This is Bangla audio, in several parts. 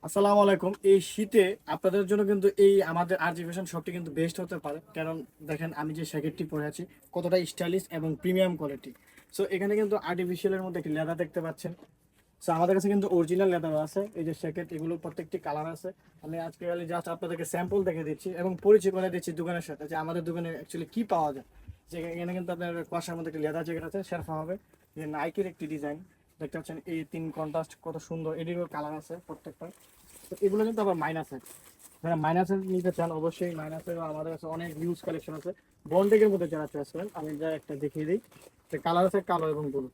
আসসালামু আলাইকুম। এই শীতে আপনাদের জন্য কিন্তু এই আমাদের আরজি ফ্যাশন শপটি কিন্তু বেস্ট হতে পারে। কারণ দেখেন আমি যে জ্যাকেটটি পরে আছি কতটা স্টাইলিশ এবং প্রিমিয়াম কোয়ালিটি। সো এখানে কিন্তু আর্টিফিশিয়ালের মধ্যে একটি লেদার দেখতে পাচ্ছেন। সো আমাদের কাছে কিন্তু অরিজিনাল লেদার আছে। এই যে জ্যাকেট এগুলো প্রত্যেকটি কালার আছে। আমি আজকে খালি জাস্ট আপনাদেরকে স্যাম্পল দেখে দিচ্ছি এবং পরিচয় করে দিচ্ছি দোকানের সাথে যে আমাদের দোকানে অ্যাকচুয়ালি কি পাওয়া যায়। যে এখানে কিন্তু আপনার কুয়াশার মধ্যে একটি লেদার জ্যাকেট আছে, শেরফা হবে। যে নাইকের একটি ডিজাইন দেখতে পাচ্ছেন, এই তিন কন্ট্রাস্ট কত সুন্দর, এটিরও কালার আছে প্রত্যেকটা। তো এগুলো কিন্তু আবার মাইনাসের, যারা মাইনাসের নিতে চান অবশ্যই মাইনাসেরও আমাদের কাছে অনেক ইউজ কালেকশন আছে। বন্ডেকের মধ্যে যারা চয়েস করেন আমি যা একটা দেখিয়ে দিই। কালার আছে কালো এবং ব্লু।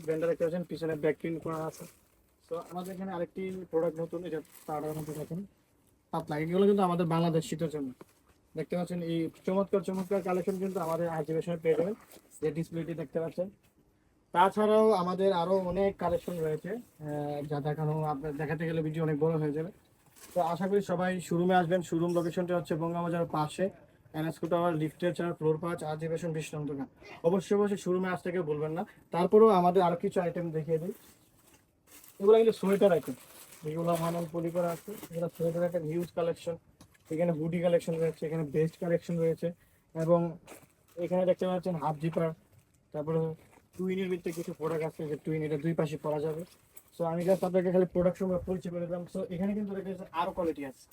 ব্র্যান্ডটা দেখতে পাচ্ছেন, পিছনে ব্যাক প্রিন্ট করা আছে। তো আমাদের এখানে আরেকটি প্রোডাক্ট নতুন, এটা টাটার মধ্যে দেখেন পাতলা, এগুলো কিন্তু আমাদের বাংলাদেশ শীতের জন্য। দেখতে পাচ্ছেন এই চমৎকার চমৎকার কালেকশন কিন্তু আমাদের আর্টিফিশিয়াল পেয়ে যাবেন, যে ডিসপ্লেটি দেখতে পাচ্ছেন। তাছাড়াও আমাদের আরো অনেক কালেকশন রয়েছে, যা দেখানো আপনার দেখাতে গেলে ভিডিও অনেক বড় হয়ে যাবে। তো আশা করি সবাই শোরুমে আসবেন। শোরুম লোকেশনটা হচ্ছে বঙ্গবাজার পাশে, এনএসকো টাওয়ার লিফটের 4 ফ্লোর 5 আর্টিফিশিয়াল বিশ্রাম দোকান। অবশ্যই অবশ্যই শোরুমে আসতে কেউ বলবেন না। তারপরেও আমাদের আরো কিছু আইটেম দেখিয়ে দিই। এগুলো কিন্তু সোয়েটার আইটেম, যেগুলো মানন পলি করা আছে, এগুলো সোয়েটার একটা হিউজ কালেকশন। এখানে হুডি কালেকশন রয়েছে, এখানে বেস্ট কালেকশন রয়েছে এবং এখানে দেখতে পাচ্ছেন হাফ জিপার। তারপরে টুইনের ভিতরে কিছু প্রোডাক্ট আছে, যে টুইন এটা দুই পাশে পরা যাবে। সো আমি জাস্ট আপনাকে খালি প্রোডাক্ট সম্পর্কে পরিচয় করে দিলাম। সো এখানে কিন্তু দেখেন আরো কোয়ালিটি আছে,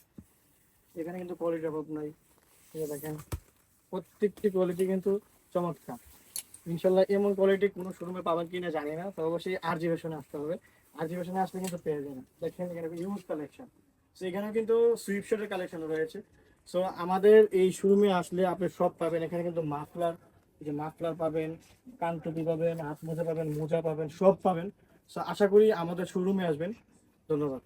এখানে কিন্তু কোয়ালিটির অভাব নাই। ঠিক আছে, দেখেন প্রত্যেকটি কোয়ালিটি কিন্তু চমৎকার। ইনশাল্লাহ এমন কোয়ালিটি কোনো শোরুমে পাবেন কিনা জানি না, তো অবশ্যই আরজিভেশনে আসতে হবে। আরজিভেশনে আসলে কিন্তু পেয়ে যাবেন। দেখেন এখানে ইউজ কালেকশন। সো এখানেও কিন্তু সুইপশার্টের কালেকশন রয়েছে। সো আমাদের এই শোরুমে আসলে আপনি সব পাবেন। এখানে কিন্তু মাফলার, এই যে মাফলার পাবেন, কানটুপি পাবেন, হাত মোজা পাবেন, মোজা পাবেন, সব পাবেন। সো আশা করি আমাদের শোরুমে আসবেন। ধন্যবাদ।